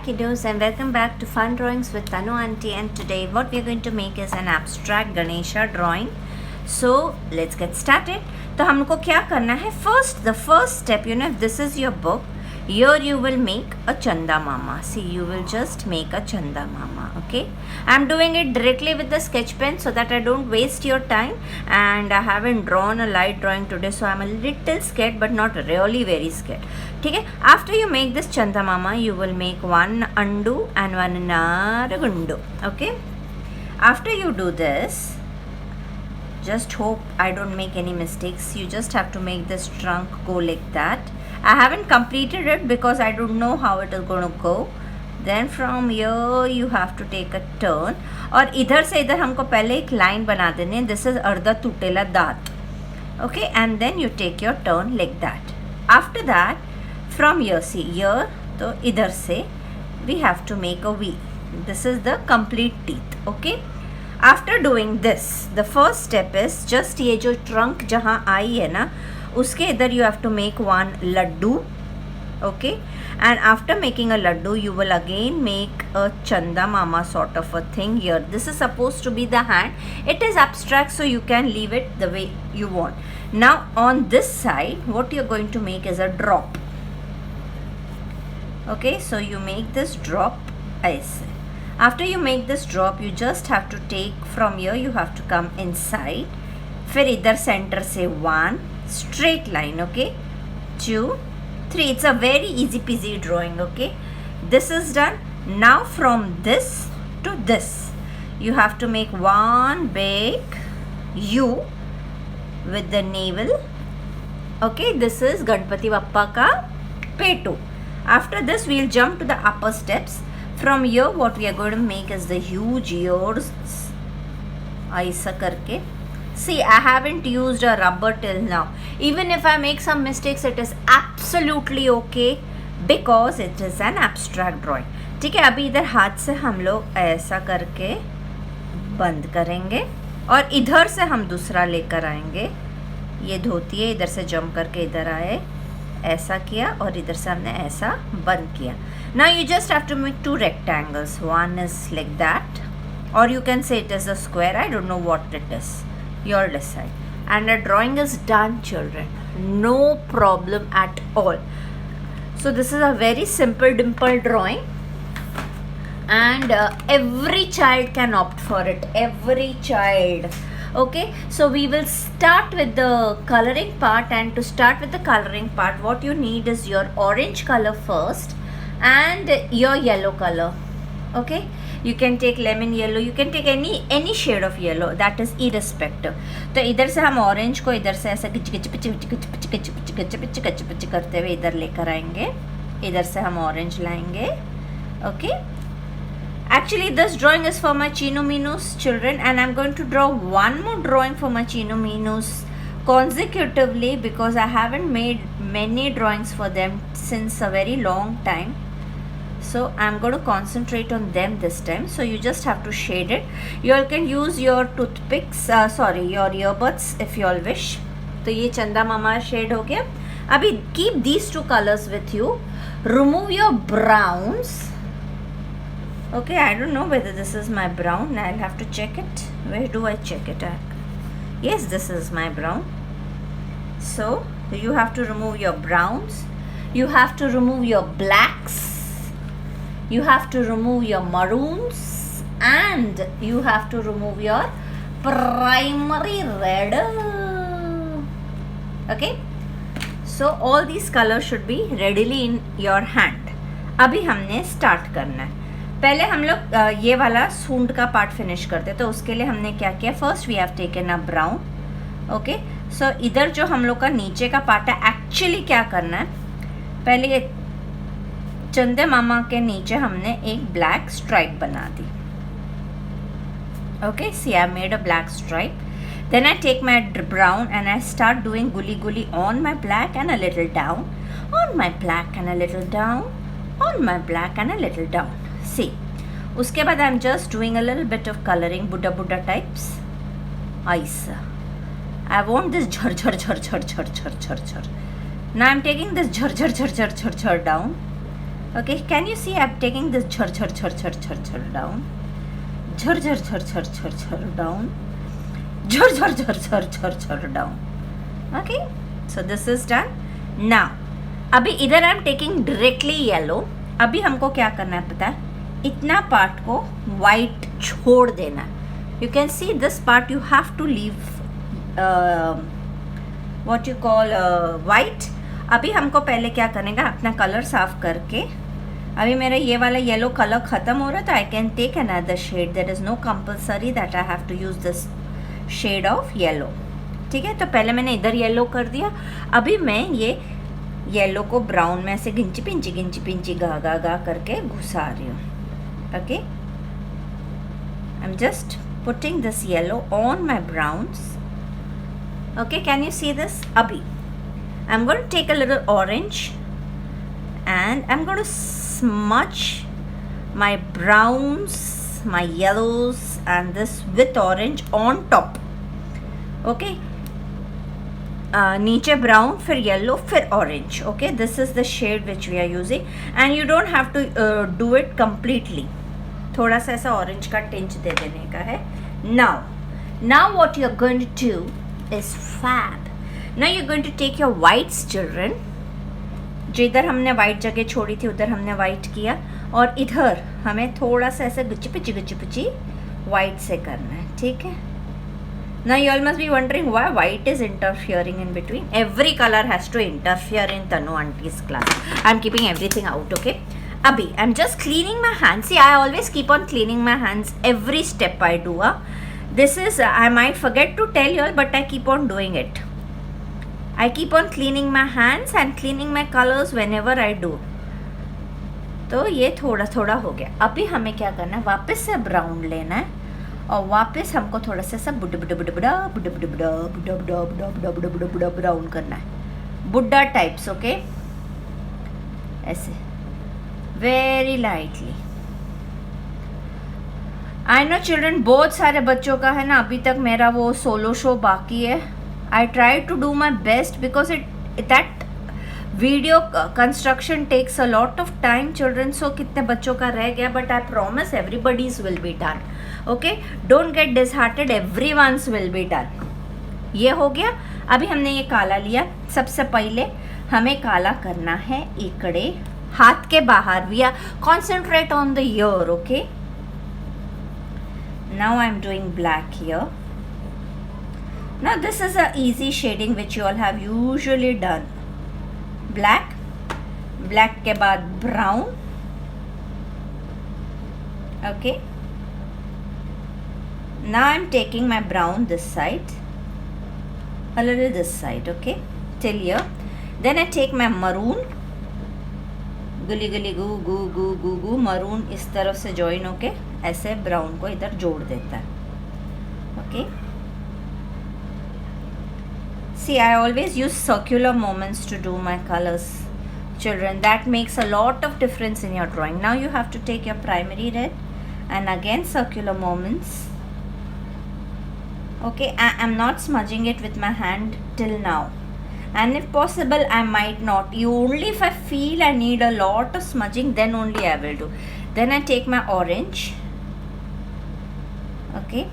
kiddos, and welcome back to Fun Drawings with Tanu Auntie. And today what we are going to make is an abstract Ganesha drawing. So let's get started. तो हमको क्या करना है? The first step, if this is your book, here you will make a Chanda Mama. See, you will just make a Chanda Mama. Okay, I'm doing it directly with the sketch pen so that I don't waste your time, and I haven't drawn a light drawing today, so I'm a little scared but not really very scared. Okay, after you make this Chanda Mama, you will make one undo and one naragundu. Okay, after you do this, just hope I don't make any mistakes. You just have to make this trunk go like that. I haven't completed it because I don't know how it is going to go. Then from here you have to take a turn, और इधर से इधर हमको पहले एक line बना देनी है. This is अर्धा टूटेला दांत. Okay, and then you take your turn like that. After that, from here, see here, तो इधर से we have to make a V. This is the complete teeth. Okay. After doing this, the first step is just ये जो trunk जहाँ आई है ना, उसके इधर you have to make one laddu. Okay, and after making a laddu, you will again make a Chanda Mama sort of a thing here. This is supposed to be the hand. It is abstract, so you can leave it the way you want. Now on this side, what you're going to make is a drop. Okay, so you make this drop ऐसे. After you make this drop, you just have to take from here, you have to come inside. फिर इधर center से 1 straight line. Okay, 2, 3. It's a very easy peasy drawing. Okay, this is done. Now from this to this, you have to make one big U with the navel. Okay, this is Ganpati Bappa ka petu. After this, we'll jump to the upper steps. From here, what we are going to make is the huge ears. ऐसा करके. See, I haven't used a rubber till now. Even if I make some mistakes, it is absolutely okay because it is an abstract drawing. ठीक है, अभी इधर हाथ से हम लोग ऐसा करके बंद करेंगे और इधर से हम दूसरा लेकर आएंगे. ये धोती है, इधर से जंप करके इधर आए, ऐसा किया और इधर से हमने ऐसा बंद किया. Now you just have to make 2 rectangles. One is like that, or you can say it is a square. I don't know what it is. You'll decide. And the drawing is done, children. No problem at all. So this is a very simple dimple drawing, and every child can opt for it. Every child. Okay, so we will start with the coloring part, and to start with the coloring part, what you need is your orange color first and your yellow color. Okay, you can take lemon yellow, you can take any shade of yellow, that is irrespective. तो इधर से हम orange को इधर से ऐसा किच किच pitch pitch pitch pitch pitch pitch pitch pitch pitch pitch करते हुए इधर लेकर आएंगे. इधर से हम orange लाएंगे. Okay, actually this drawing is for my Chino Minus children, and I'm going to draw one more drawing for my Chino Minus consecutively because I haven't made many drawings for them since a very long time. So I'm going to concentrate on them this time. So you just have to shade it. You all can use your toothpicks, your earbuds if you all wish. तो ये चंदा मामा shade हो गया. अभी keep these 2 colors with you. Remove your browns. Okay, I don't know whether this is my brown. I'll have to check it. Where do I check it at? Yes, this is my brown. So you have to remove your browns. You have to remove your blacks. You have to remove your maroons, and you have to remove your primary red. Okay, so all these colors should be readily in your hand. अभी हमने start करना है. पहले हम लोग ये वाला सूंड का पार्ट फिनिश करते, तो उसके लिए हमने क्या किया? First we have taken a brown. Okay, so इधर जो हम लोग का नीचे का पार्ट है, एक्चुअली क्या करना है, पहले ये चंदे मामा के नीचे हमने एक ब्लैक स्ट्राइप बना दी. Okay, see I made a black stripe. Then I take my brown and I start doing गुली गुली on my black and a little down, on my black and a little down, on my black and a little down. See, उसके बाद I'm just doing a little bit of coloring, Buddha types. ऐसा. I want this झर झर झर झर झर झर झर झर. Now I'm taking this झर झर झर झर झर झर down. Okay, can you see I'm taking this chhar chhar chhar chhar chhar chhar down, chhar chhar chhar chhar chhar chhar down, chhar chhar chhar chhar chhar chhar down. Okay, so this is done. Now अभी इधर I am taking directly yellow. अभी हमको क्या करना है पता है, इतना पार्ट को वाइट छोड़ देना. You can see this part you have to leave what you call white. अभी हमको पहले क्या करेगा, अपना कलर साफ करके, अभी मेरा ये वाला येलो कलर ख़त्म हो रहा था. I can take another shade. There is no compulsory that I have to use this shade of yellow. ठीक है, तो पहले मैंने इधर येलो कर दिया. अभी मैं ये येलो को ब्राउन में ऐसे गिंची पिंची गा गा करके घुसा रही हूँ. Okay, I am just putting this yellow on my browns. Okay, can you see this? अभी I'm going to take a little orange and I'm going to smudge my browns, my yellows and this with orange on top. Okay, नीचे brown, फिर yellow, फिर orange. Okay, this is the shade which we are using and you don't have to do it completely. थोड़ा सा ऐसा orange का tinge दे देने का है. Now what you're going to do is fab. Now you're going to take your whites, children. जिधर हमने white जगह छोड़ी थी उधर हमने वाइट किया और इधर हमें थोड़ा सा ऐसे गुच्ची पिची वाइट से करना है. ठीक है. Now you all must be wondering why white is interfering in between. Every color has to interfere in Tanu auntie's class. I'm keeping everything out. Okay. Abhi I'm just cleaning my hands. See, I always keep on cleaning my hands every step I do. This is I might forget to tell you all, but I keep on doing it. I keep on cleaning my hands and cleaning my colors whenever I do. तो ये थोड़ा थोड़ा हो गया. अभी हमें क्या करना है, वापस से ब्राउन लेना है और वापस हमको थोड़ा सा सब बुड्ढा ब्राउन करना है. बुड्ढा टाइप्स. ओके, ऐसे very lightly. I know children, बहुत सारे बच्चों का है ना अभी तक मेरा वो सोलो शो बाकी है. I try to do my best because that video construction takes a lot of time, children. So कितने बच्चों का रह गया, but I promise everybody's will be done. Okay, don't get disheartened, everyone's will be done. ये हो गया. अभी हमने ये काला लिया. सबसे पहले हमें काला करना है इकड़े हाथ के बाहर. We are concentrate on the ear. Okay, now I'm doing black here. Now this is a easy shading which you all have usually done. black के बाद brown. Okay, now I'm taking my brown this side, a little this side. Okay, till here. Then I take my maroon. गुली गू गू गू गू गू. maroon इस तरफ से join होके ऐसे brown को इधर जोड़ देता है. Okay, see, I always use circular movements to do my colors, children. That makes a lot of difference in your drawing. Now you have to take your primary red and again circular movements. Okay, I am not smudging it with my hand till now, and if possible I might not. Only if I feel I need a lot of smudging, then only I will do. Then I take my orange. Okay,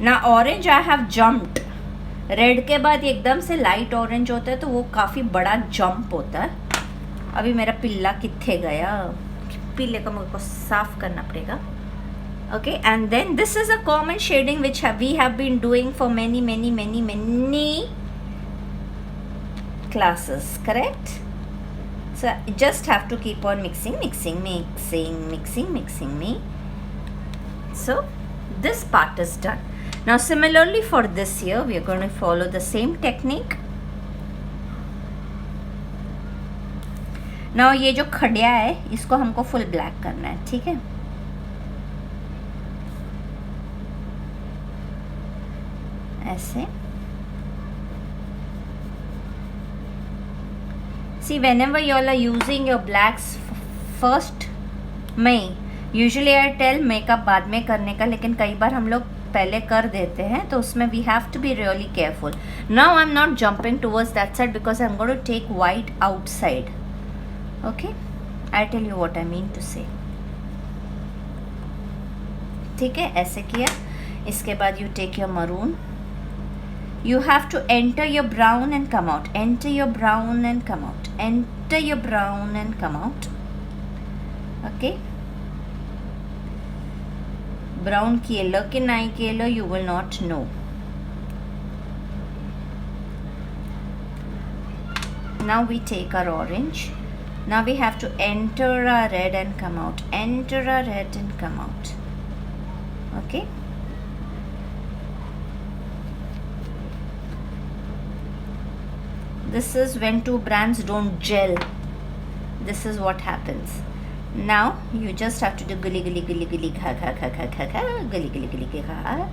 now orange I have jumped. Red के बाद एकदम से light orange होता है तो वो काफ़ी बड़ा जंप होता है. अभी मेरा पिल्ला कित्थे गया, पिल्ले को मुझको साफ करना पड़ेगा. Okay, and then this is a common shading which we have been doing for many classes, correct? So just have to keep on mixing me. So this part is done. Now similarly for this here we are going to follow the same technique. Now ये जो खड़िया है इसको हमको full black करना है. ठीक है, ऐसे. See, whenever you all are using your blacks first में usually I tell makeup बाद में करने का, लेकिन कई बार हम लोग पहले कर देते हैं तो उसमें we have to be really careful. Now I am not jumping towards that side because I am going to take white outside. Okay, I tell you what I mean to say. ठीक है, ऐसे किया. इसके बाद you take your maroon. You have to enter your brown and come out. Enter your brown and come out. Enter your brown and come out. Okay. Brown color ke nai color you will not know. Now we take our orange. Now we have to enter our red and come out. Enter our red and come out. Okay. This is when two brands don't gel. This is what happens. Now you just have to do gully gully gully gully kha kha kha kha kha kha gully gully gully kha,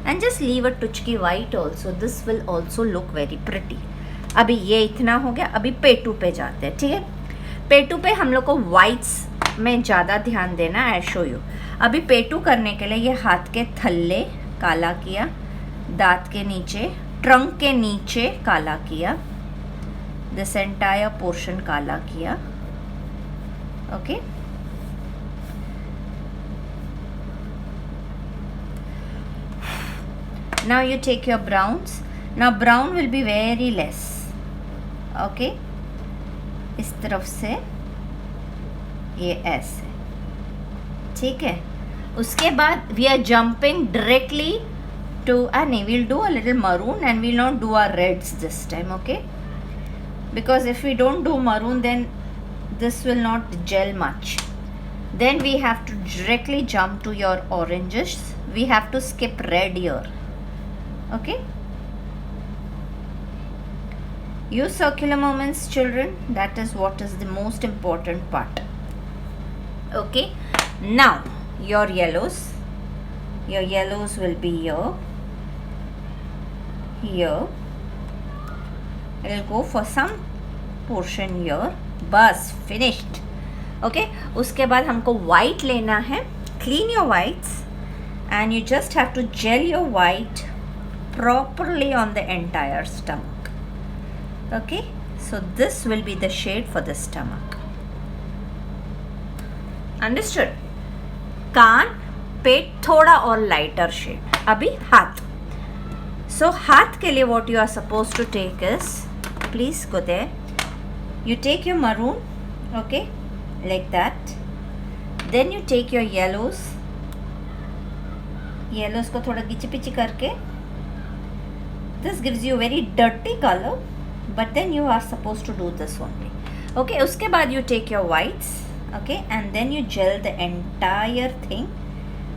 and just leave a touchki white also. This will also look very pretty. अभी ये इतना हो गया. अभी पेटू पे जाते हैं. ठीक है, पेटू पे हम लोग को whites में ज़्यादा ध्यान देना. I show you. अभी पेटू करने के लिए ये हाथ के थल्ले काला किया, दांत के नीचे, ट्रंक के नीचे काला किया, this entire portion काला किया. Okay. Now you take your browns. Now brown will be very less. Okay. इस तरफ से ये ऐसे. ठीक है, उसके बाद we are jumping directly to नहीं, we'll do a little maroon and we'll not do our reds this time. Okay. Because if we don't do maroon, then this will not gel much. Then we have to directly jump to your oranges. We have to skip red here. Okay. Use circular movements, children. That is what is the most important part. Okay. Now your yellows. Your yellows will be here. Here. I'll go for some portion here. बस finished. Okay. उसके बाद हमको white लेना है. Clean your whites and you just have to gel your white properly on the entire stomach. Okay. So this will be the shade for the stomach. Understood? कान, पेट थोड़ा और lighter shade. अभी हाथ. So हाथ के लिए what you are supposed to take is, please go there. You take your maroon, okay, like that. Then you take your yellows. Yellows को थोड़ा गिची peachy करके. This gives you very dirty color, but then you are supposed to do this only. Okay, उसके बाद you take your whites, okay, and then you gel the entire thing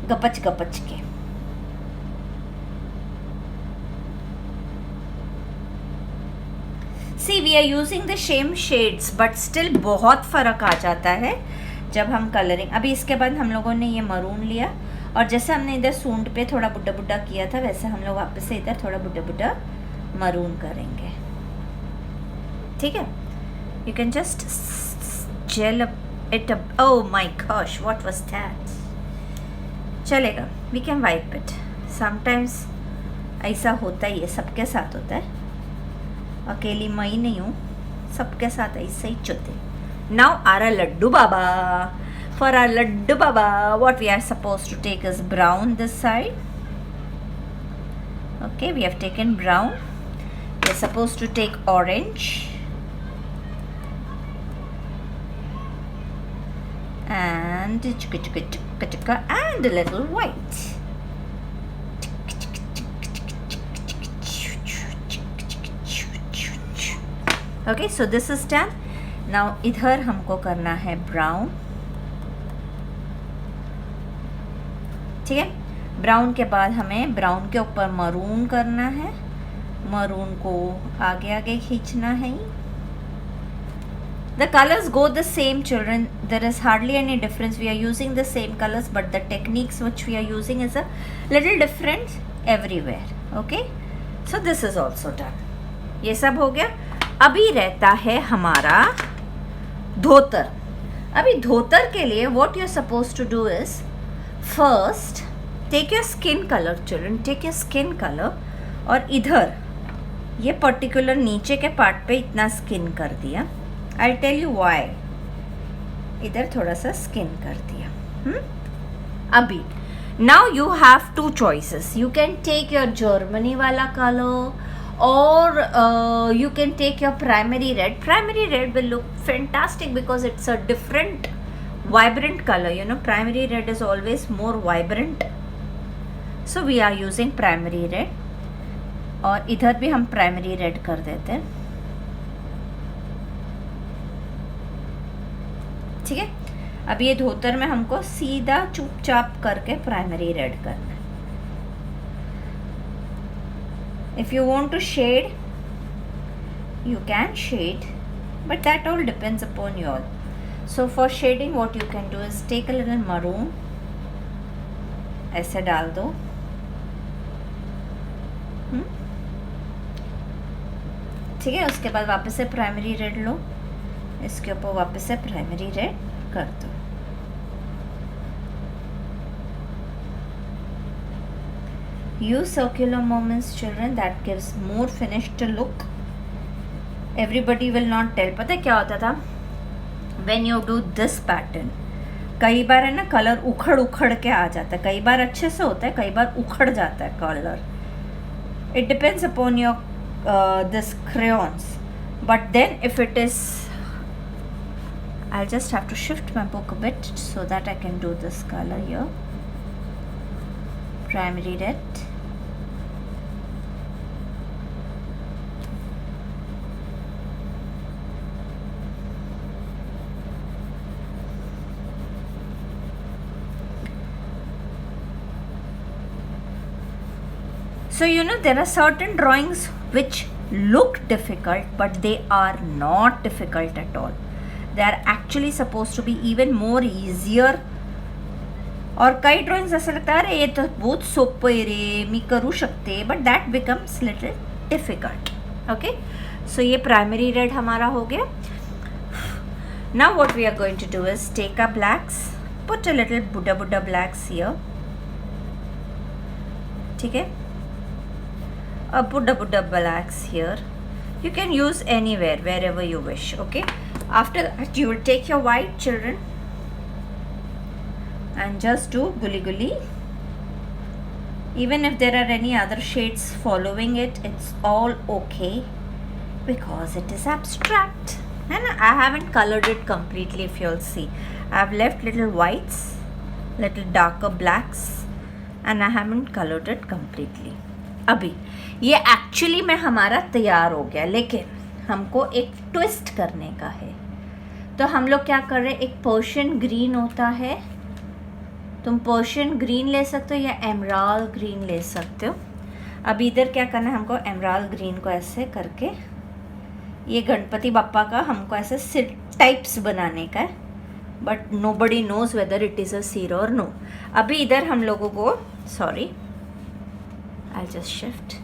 गपच गपच के. See, we are using the same shades, but still बहुत फ़र्क आ जाता है जब हम colouring. अभी इसके बाद हम लोगों ने ये मरून लिया और जैसे हमने इधर सूंड पे थोड़ा बुड्ढा बुड्ढा किया था, वैसे हम लोग वापस से इधर थोड़ा बुड्ढा बुड्ढा मरून करेंगे. ठीक है, you can just gel it up. Oh my gosh, what was that. चलेगा, we can wipe it. Sometimes ऐसा होता ही है, सबके साथ होता है. अकेली मैं नहीं हूँ, सबके साथ ऐसे ही चलते. Now our Laddu Baba. For our Laddu Baba, what we are supposed to take is brown this side. Okay, we have taken brown. We are supposed to take orange and a little white. Okay, so this is done. Now इधर हमको करना है brown. ठीक है, brown के बाद हमें brown के ऊपर मरून करना है. मरून को आगे आगे खींचना है. The colors go the same, children. There is hardly any difference. We are using the same colors, but the techniques which we are using is a little different everywhere. Okay, so this is also done. ये सब हो गया. अभी रहता है हमारा धोतर. अभी धोतर के लिए what you are supposed to do is, first take your skin color, children. Take your skin color और इधर ये पर्टिकुलर नीचे के पार्ट पे इतना स्किन कर दिया. I'll tell you why. इधर थोड़ा सा स्किन कर दिया। अभी now you have two choices, you can take your Germany वाला colour or you can take your primary red. Primary red will look fantastic because it's a different vibrant color, you know. Primary red is always more vibrant, so we are using primary red. और इधर भी हम primary red कर देते हैं, ठीक है। अब ये धोतर में हमको सीधा चुपचाप करके प्राइमरी रेड करना है। If you want to shade, you can shade, but that all depends upon you all. So for shading, what you can do is take a little maroon, ऐसे डाल दो, ठीक है। उसके बाद वापस से प्राइमरी रेड लो, इसके ऊपर वापस से प्राइमरी रेड कर दो। Use circular movements, children. That gives more finished look. Everybody will not tell. पता है क्या होता था? When you do this pattern, कई बार है ना कलर उखड़ के आ जाता है, कई बार अच्छे से होता है, कई बार उखड़ जाता है colour. It depends upon your this crayons. But then if it is, I'll just have to shift my book a bit so that I can do this color here. Primary red. So you know there are certain drawings which look difficult, but they are not difficult at all. They are actually supposed to be even more easier. और कई drawings ऐसा लगता है अरे ये तो बहुत सोपं आहे रे, मी करू शकते, but that becomes little difficult. Okay, so ये प्राइमरी रेड हमारा हो गया. Now what we are going to do is take a blacks, put a little बुड्ढा ब्लैक्स हियर, ठीक है. A buddha blacks here. You can use anywhere, wherever you wish. Okay, after that you will take your white, children, and just do gully gully. Even if there are any other shades following it, it's all okay because it is abstract. And I haven't colored it completely. If you'll see, I've left little whites, little darker blacks, and I haven't colored it completely. अभी ये actually में हमारा तैयार हो गया, लेकिन हमको एक ट्विस्ट करने का है. तो हम लोग क्या कर रहे हैं, एक पर्शियन ग्रीन होता है, तुम पर्शियन ग्रीन ले सकते हो या एमराल्ड ग्रीन ले सकते हो. अब इधर क्या करना है, हमको एमराल्ड ग्रीन को ऐसे करके ये गणपति बप्पा का हमको ऐसे सिर टाइप्स बनाने का है, but nobody knows whether it is a सिर और नो. अभी इधर हम लोगों को, sorry, I'll just shift.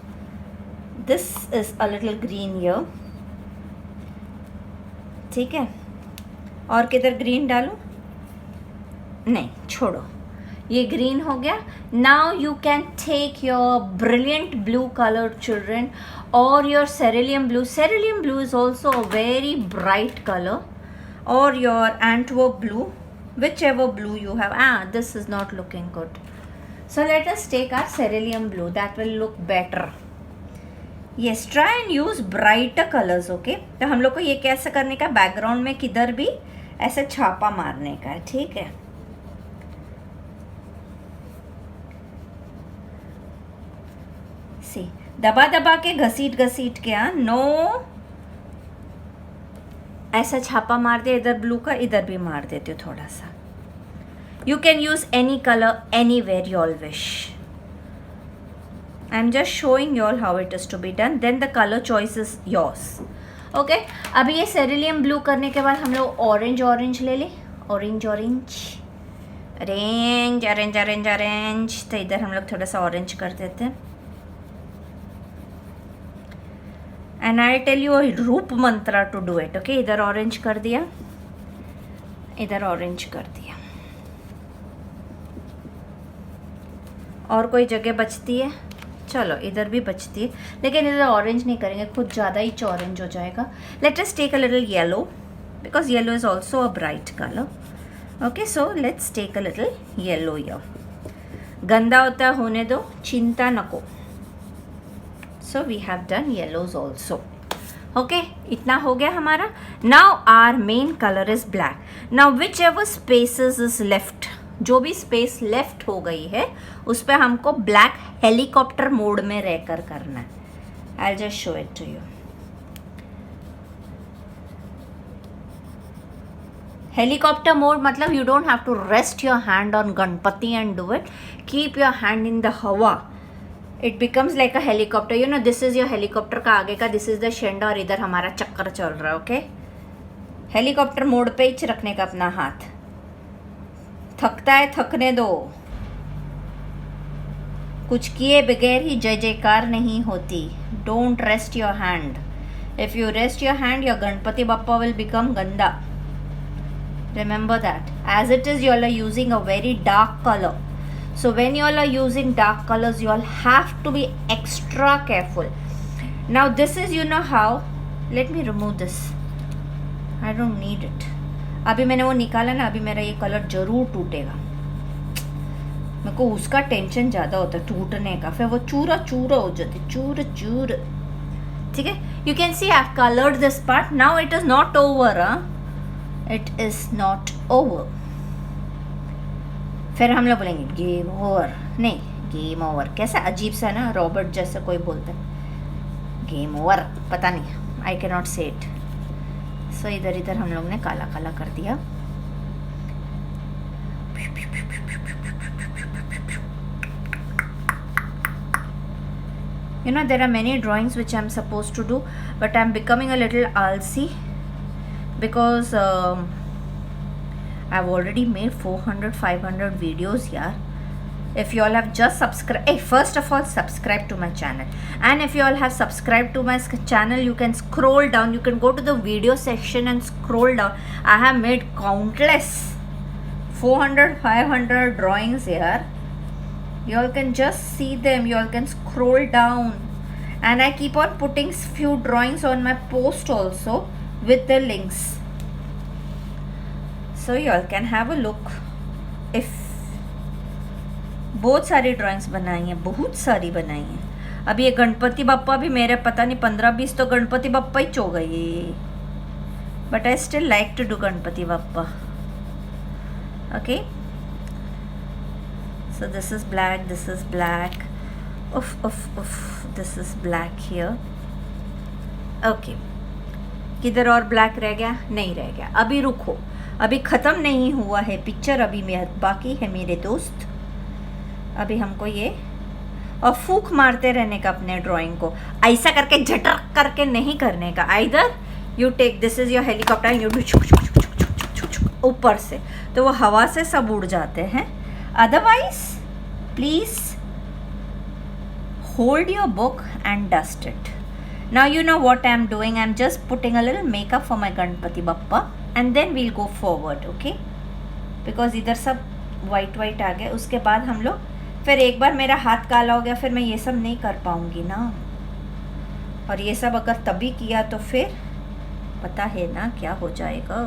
This is a little green here, ठीक है. और किधर ग्रीन डालूं, नहीं छोड़ो, ये ग्रीन हो गया. Now you can take your brilliant blue color, children, or your cerulean blue. Cerulean blue is also a very bright color, or your Antwerp blue, whichever blue you have. This is not looking good. So let us take our cerulean blue. That will look better. Yes, try and use brighter colors. Okay. तो हम लोग को ये कैसे करने का, background में किधर भी ऐसे छापा मारने का है, ठीक है. सी दबा दबा के घसीट के, नो ऐसा छापा मार दे. इधर ब्लू का, इधर भी मार देती हूँ थोड़ा सा. You can use any color anywhere you all wish. I'm just showing you all how it is to be done. Then the color choice is yours. Okay. अभी ये cerulean blue करने के बाद हम लोग ऑरेंज ले लें. ऑरेंज तो इधर हम लोग थोड़ा सा ऑरेंज कर देते हैं. And I'll tell you a रूप मंत्रा to do it. Okay. इधर ऑरेंज कर दिया, इधर ऑरेंज कर दिया. और कोई जगह बचती है, चलो इधर भी बचती है, लेकिन इधर ऑरेंज नहीं करेंगे, कुछ ज़्यादा ही ऑरेंज हो जाएगा. Let us take a little yellow. because yellow is also a bright color. Okay, so let's take a little yellow here. गंदा होता होने दो, चिंता नको. So we have done yellows also. Okay, इतना हो गया हमारा. Now our main color is black. Now whichever spaces is left, जो भी स्पेस लेफ्ट हो गई है उस पर हमको ब्लैक हेलीकॉप्टर मोड में रहकर करना है. I'll just show it to you. Helicopter mode मतलब you don't have to rest your hand on Ganpati and do it. Keep your hand in the hawa. It becomes like a helicopter. You know, this is your helicopter का आगे का, this is the shenda और इधर हमारा चक्कर चल रहा है. ओके, हेलीकॉप्टर मोड पे ही रखने का अपना हाथ. थकता है थकने दो, कुछ किए बगैर ही जय जयकार नहीं होती. Don't rest your hand. If you rest your hand, your Ganpati Bappa will become गंदा. Remember that. As it is, you all are using a very dark color. So when you all are using dark colors, you all have to be extra careful. Now this is, you know how. Let me remove this. I don't need it. अभी मैंने वो निकाला ना, अभी मेरा ये colour जरूर टूटेगा. मेरे को उसका टेंशन ज़्यादा होता है टूटने का, फिर वो चूरा चूरा हो जाती, चूर चूर. ठीक है, you can see I've colored this part. Now it is not over. It is not over. फिर हम लोग बोलेंगे गेम ओवर. नहीं, गेम ओवर कैसा अजीब सा ना, रॉबर्ट जैसा कोई बोलता है गेम ओवर, पता नहीं, आई कैन नॉट से इट. सो इधर इधर हम लोग ने काला काला कर दिया. You know, there are many drawings which I'm supposed to do, but I'm becoming a little alsi because I've already made 400-500 videos here. If you all have just subscribed, first of all subscribe to my channel, and if you all have subscribed to my channel, you can scroll down, you can go to the video section and scroll down. I have made countless 400-500 drawings here. You all can just see them, you all can scroll down, and I keep on putting few drawings on my post also with the links, so you all can have a look. If बहुत सारी drawings बनाई हैं, बहुत सारी बनाई हैं. अभी ये गणपति बप्पा भी मेरे पता नहीं 15-20 तो गणपति बप्पा ही चो गए, but I still like to do Ganpati Bappa. Okay, so this is black, this is black, this is black here. Okay, किधर और ब्लैक रह गया? नहीं रह गया. अभी रुको, अभी ख़त्म नहीं हुआ है पिक्चर, अभी बाकी है मेरे दोस्त. अभी हमको ये और फूक मारते रहने का अपने ड्राइंग को, ऐसा करके झटक करके नहीं करने का. Either you take, this is your helicopter, you do ऊपर से, तो वो हवा से सब उड़ जाते हैं. Otherwise, please hold your book and dust it. Now you know what I am doing. I am just putting a little makeup for my Ganpati Bappa, and then we'll go forward, okay? Because इधर सब white आ गए. उसके बाद हम लोग फिर एक बार मेरा हाथ काला हो गया, फिर मैं ये सब नहीं कर पाऊँगी ना. और ये सब अगर तभी किया तो फिर पता है ना क्या हो जाएगा.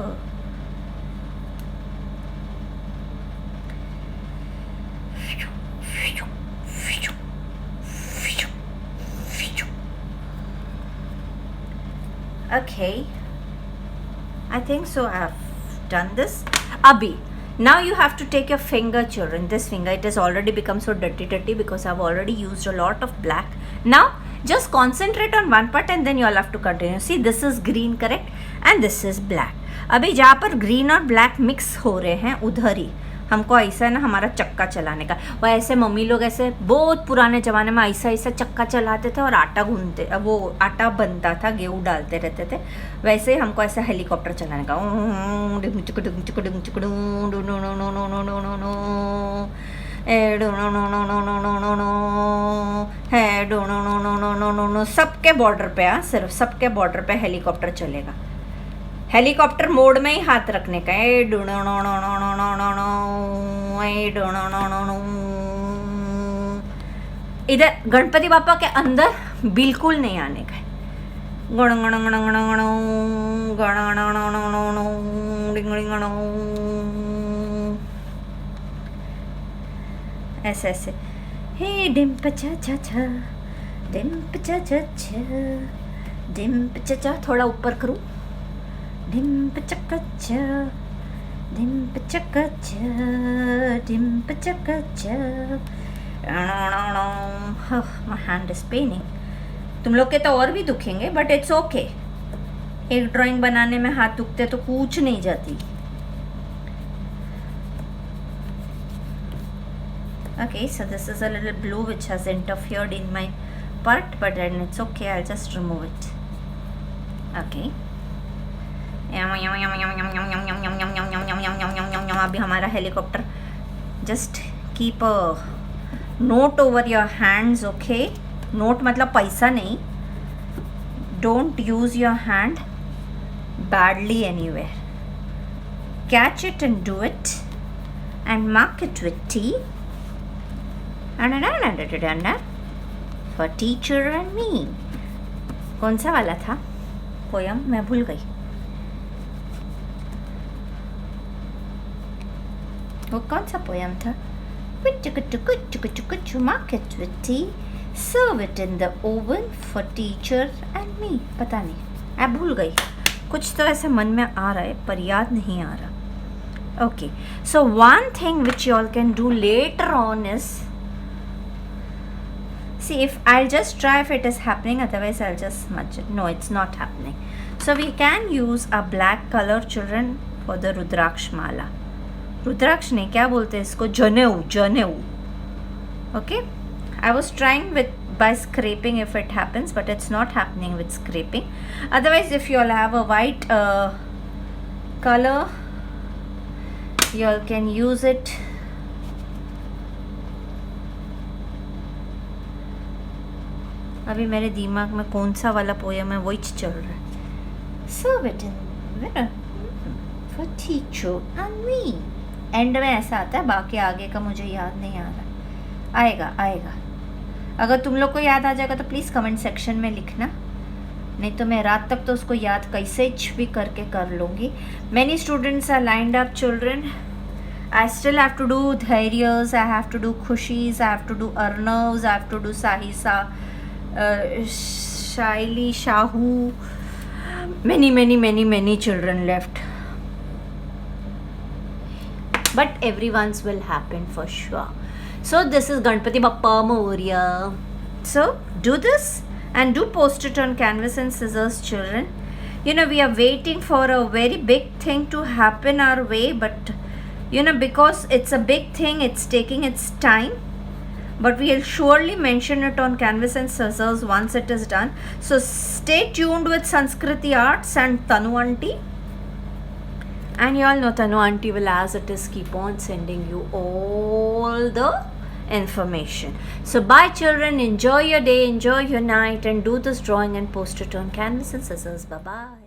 Okay, I think so I have done this. Abhi, now you have to take your finger, children. This finger, it has already become so dirty because I've already used a lot of black. Now just concentrate on one part and then you all have to continue. See, this is green, correct? And this is black. अभी जहाँ पर green और black mix हो रहे हैं उधर ही हमको ऐसा ना हमारा चक्का चलाने का. वह ऐसे मम्मी लोग ऐसे बहुत पुराने ज़माने में ऐसा ऐसा चक्का चलाते थे और आटा गूंदते, वो आटा बनता था, गेहूँ डालते रहते थे. वैसे ही हमको ऐसा हेलीकॉप्टर चलाने का. सबके बॉर्डर पे, सिर्फ सबके बॉर्डर पे हेलीकॉप्टर चलेगा. हेलीकॉप्टर मोड में ही हाथ रखने का. इधर गणपति बापा के अंदर बिल्कुल नहीं आने का. ऐसे ऐसे, हे डिम्प चा चा चा, डिम्प चा चा चा, डिम्प चा चा, थोड़ा ऊपर करूँ, डिम्प चक्का चा, डिम्प चक्का चा, डिम्प चक्का चा। My hand is Penning. तुम लोग के तो और भी दुखेंगे, बट इट्स ओके। एक ड्राइंग बनाने में हाथ दुखते तो कूच नहीं जाती। Okay, so this is a little blue which has interfered in my part, but then it's okay, I'll just remove it. Okay. अभी हमारा helicopter, just keep a note over your hands, okay? Note मतलब पैसा नहीं. Don't use your hand badly anywhere. Catch it and do it, and mark it with T. For teacher and me. कौन सा वाला था poem, मैं भूल गई। वो कौन सा पोयम था? Mark it with tea, serve it in the oven for teacher and me. पता नहीं, मैं भूल गई। कुछ तो ऐसे मन में आ रहा है पर याद नहीं आ रहा। Okay, so one thing which you all can do later on is, see, if I'll just try if it is happening, otherwise I'll just smudge it. No, it's not happening. So we can use a black color, children, for the Rudraksh mala. Rudraksh नहीं, क्या बोलते हैं इसको? जनेऊ, जनेऊ. Okay, I was trying with by scraping if it happens, but it's not happening with scraping. Otherwise, if you all have a white color, you all can use it. अभी मेरे दिमाग में कौन सा वाला पोयम है वही चल रहा है। Serve it in for teacher and me. And में ऐसा आता है, बाकी आगे का मुझे याद नहीं आ रहा। आएगा आएगा। अगर तुम लोग को याद आ जाएगा तो प्लीज़ कमेंट सेक्शन में लिखना, नहीं तो मैं रात तक तो उसको याद कैसे भी करके कर लूँगी। Many students are lined up, children. I still have to do dhairyas, I have to do khushis, I have to do arnavs, I have to do sahisa, Shaili, Shahu, many children left. But everyone's will happen for sure. So this is Ganpati Bappa Moria. So do this and do post it on canvas and scissors, children. You know, we are waiting for a very big thing to happen our way, but you know, because it's a big thing, it's taking its time. But we'll surely mention it on canvas and scissors once it is done. So stay tuned with Sanskriti Arts and Tanu Aunty. And you all know Tanu Aunty will, as it is, keep on sending you all the information. So bye children, enjoy your day, enjoy your night, and do this drawing and post it on canvas and scissors. Bye bye.